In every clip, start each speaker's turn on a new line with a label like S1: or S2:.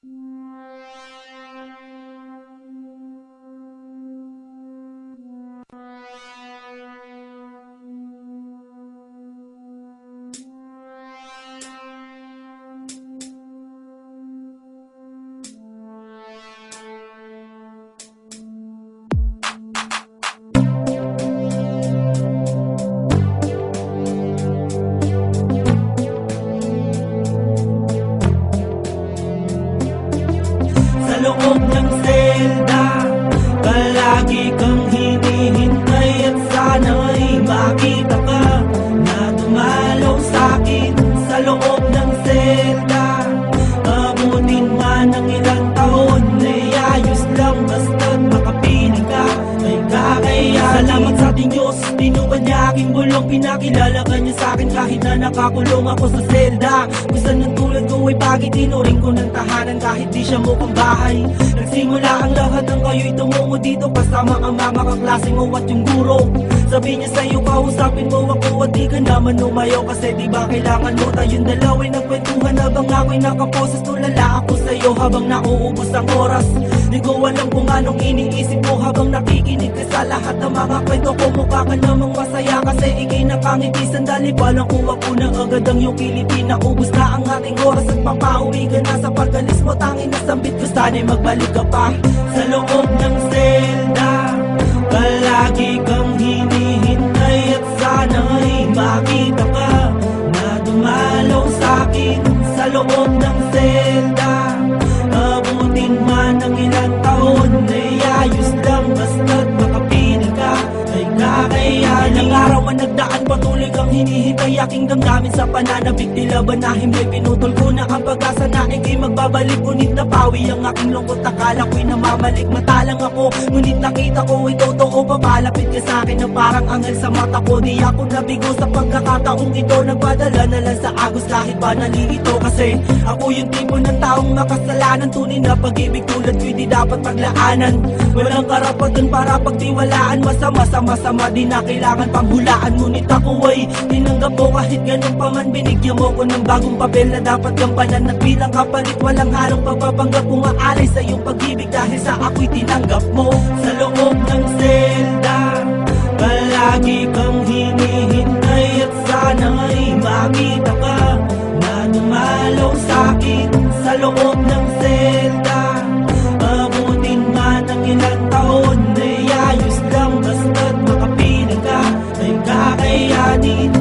S1: Sa loob ng selda, palagi kang hinihintay at sana'y makita ka na dumalaw sa'kin. Sa loob ng selda, abutin man ng ilang taon, ay ayos lang basta't makapiling ka. May kakayanin. Salamat sa ating Diyos, tinuban niya aking bulong. Pinakilala ka niya sa'kin kahit na nakakulong ako sa selda. Gusto ng tulad ko ay bagay, tinuring ko ng tahanan kahit di siya mukhang bahay. Nagsimula ang lahat ng kayo'y tumungo dito, kasama ang mga kaklase mo at yung guro. Sabi niya sa'yo, kausapin mo ako at di ka naman umayaw. Kasi di ba kailangan mo tayong dalawa'y nagkwentuhan habang ako'y nakaposes. Tulala ako sa'yo habang nauubos ang oras. Di ko alam kung anong iniisip mo habang nakikinig ka sa lahat ng mga kwento ko. Mukha ka namang masaya kasi ikay nakangiti. Sandali pa lang kuha ko na agad ang iyong kiliti. Naubos na ang ating oras at papauwi ka na. Sa pag-alis mo tangin na sambit ko, sana'y magbalik ka pa. Sa loob ng selda, palagi kang hinihintay at sana'y makita ka na dumalaw sa'kin. Sa loob ng selda, abutin man ng ilang taon, ay ayos lang basta't makapiling ka. May kakayanin. Ilang araw man nagdaan, patuloy kang hinihintay. Aking damdamin sa pananabik, tila ba na himlay. Pinutol ko na ang pag-asa na ikay magbabalik. Ngunit napawi ang aking lungkot, akala ko'y namamalik. Matalang ako, ngunit nakita ko ay totoo. Papalapit ka sa'kin na parang angal sa mata ko. Di ako nabigo sa pagkakataong ito. Nagpadala na lang sa agos kahit ba nalilito. Kasi ako yung tipo ng taong makasalanan. Tunay na pag-ibig tulad ko'y di dapat paglaanan. Walang karapatan para pagtiwalaan. Masama di na kailangan panghulaan. Ngunit ako ay tinanggap mo kahit ganun pa man. Binigyan mo ko ng bagong papel na dapat gampanan. At bilang kapalit walang halong pagpapanggap. Kung aalay sa iyong pag-ibig dahil sa ako'y tinanggap mo. Sa loob ng selda, palagi kang hinihintay at sana'y makita ka na dumalaw sa'kin. Sa loob ng selda, abutin man ng ilang taon, ay ayos lang basta't makapiling ka. May kakayanin.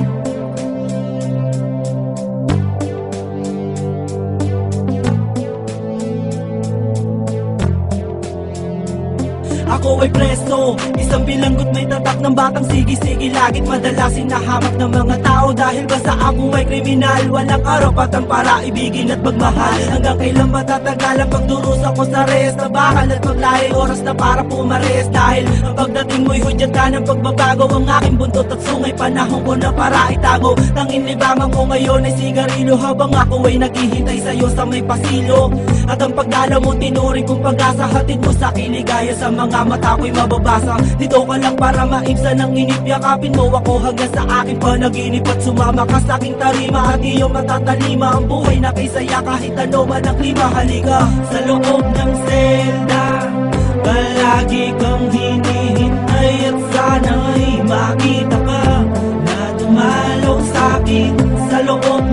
S1: Ako ay preso, isang bilanggot may tatak ng batang sige-sige. Lagit madalasin na hamak ng mga tao dahil basta ako ay kriminal. Walang karapatan para ibigin at magmahal. Hanggang kailan matatagal ang pagdurusa ko sa rest na bakal at maglahi. Oras na para pumares dahil ang pagdating mo'y hudyat ka ng pagbabago. Ang aking buntot at sungay, panahon ko na para itago. Tanging libangan ko ngayon ay sigarilo habang ako ay naghihintay sa'yo sa may pasilyo. At ang pagdala mo tinuring kong pag-asa, hatid mo sa kiligaya sa mga mata ko'y mababasa. Dito ka lang para maibsan ang inip. Yakapin mo ako hanggang sa aking panaginip. At sumama ka sa aking tarima at iyong matatalima. Ang buhay na kay saya kahit ano man ang klima. Halika sa loob ng selda, palagi kang hinihintay at sana'y makita ka na dumalaw sa'kin. Sa loob